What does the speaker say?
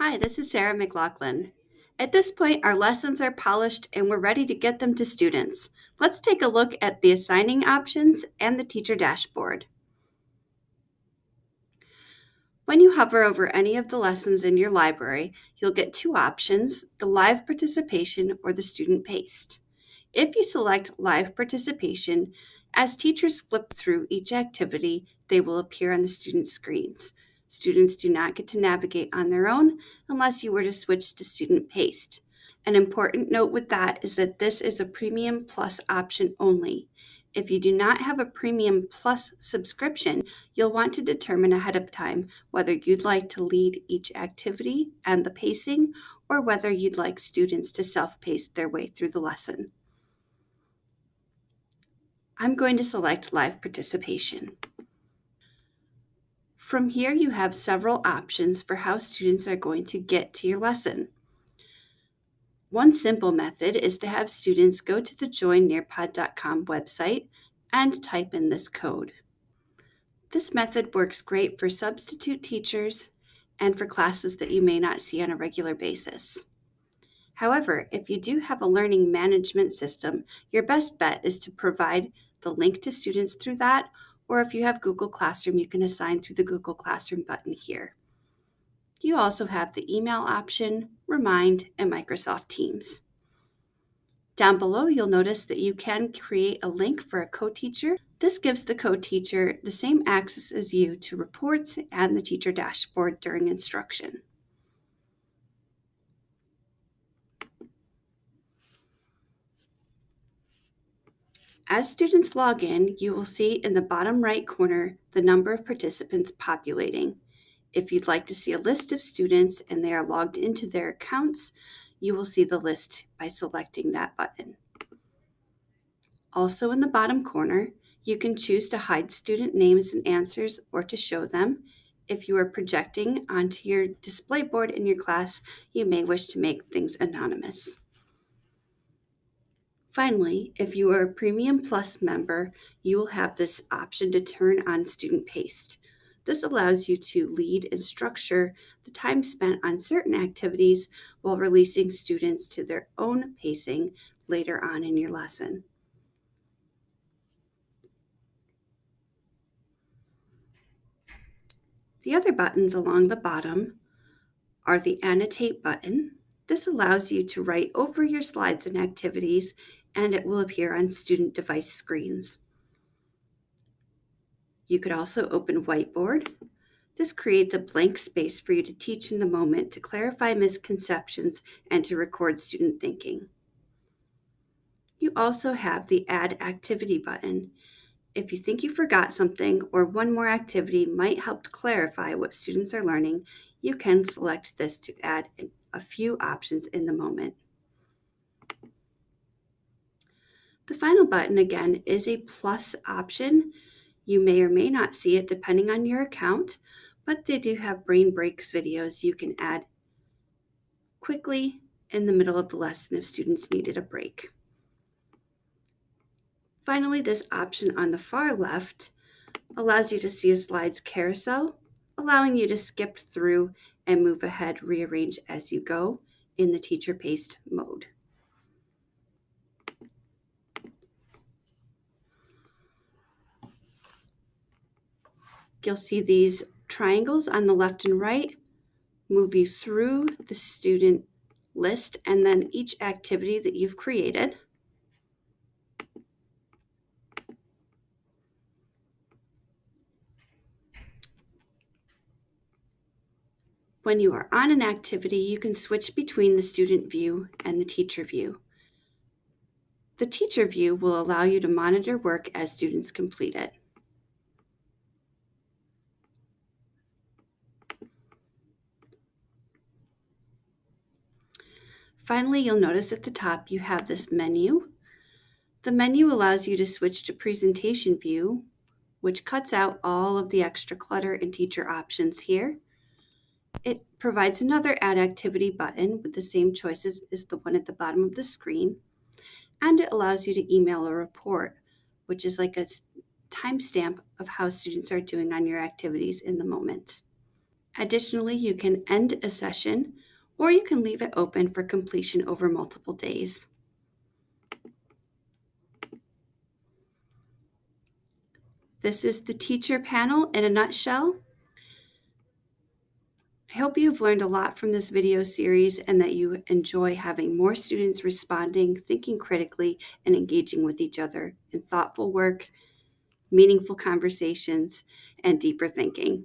Hi, this is Sarah McLaughlin. At this point, our lessons are polished and we're ready to get them to students. Let's take a look at the assigning options and the teacher dashboard. When you hover over any of the lessons in your library, you'll get two options, the live participation or the student paced. If you select live participation, as teachers flip through each activity, they will appear on the student screens. Students do not get to navigate on their own unless you were to switch to student paced. An important note with that is that this is a Premium Plus option only. If you do not have a Premium Plus subscription, you'll want to determine ahead of time whether you'd like to lead each activity and the pacing, or whether you'd like students to self-pace their way through the lesson. I'm going to select live participation. From here, you have several options for how students are going to get to your lesson. One simple method is to have students go to the joinnearpod.com website and type in this code. This method works great for substitute teachers and for classes that you may not see on a regular basis. However, if you do have a learning management system, your best bet is to provide the link to students through that, or if you have Google Classroom, you can assign through the Google Classroom button here. You also have the email option, Remind, and Microsoft Teams. Down below, you'll notice that you can create a link for a co-teacher. This gives the co-teacher the same access as you to reports and the teacher dashboard during instruction. As students log in, you will see in the bottom right corner the number of participants populating. If you'd like to see a list of students and they are logged into their accounts, you will see the list by selecting that button. Also in the bottom corner, you can choose to hide student names and answers or to show them. If you are projecting onto your display board in your class, you may wish to make things anonymous. Finally, if you are a Premium Plus member, you will have this option to turn on student paced. This allows you to lead and structure the time spent on certain activities while releasing students to their own pacing later on in your lesson. The other buttons along the bottom are the Annotate button. This allows you to write over your slides and activities, and it will appear on student device screens. You could also open Whiteboard. This creates a blank space for you to teach in the moment, to clarify misconceptions, and to record student thinking. You also have the Add Activity button. If you think you forgot something or one more activity might help to clarify what students are learning, you can select this to add a few options in the moment. The final button again is a plus option. You may or may not see it depending on your account, but they do have brain breaks videos you can add quickly in the middle of the lesson if students needed a break. Finally, this option on the far left allows you to see a slides carousel, allowing you to skip through and move ahead, rearrange as you go in the teacher-paced mode. You'll see these triangles on the left and right move you through the student list and then each activity that you've created. When you are on an activity, you can switch between the student view and the teacher view. The teacher view will allow you to monitor work as students complete it. Finally, you'll notice at the top you have this menu. The menu allows you to switch to presentation view, which cuts out all of the extra clutter and teacher options here. It provides another Add Activity button with the same choices as the one at the bottom of the screen, and it allows you to email a report, which is like a timestamp of how students are doing on your activities in the moment. Additionally, you can end a session or you can leave it open for completion over multiple days. This is the teacher panel in a nutshell. I hope you've learned a lot from this video series and that you enjoy having more students responding, thinking critically, and engaging with each other in thoughtful work, meaningful conversations, and deeper thinking.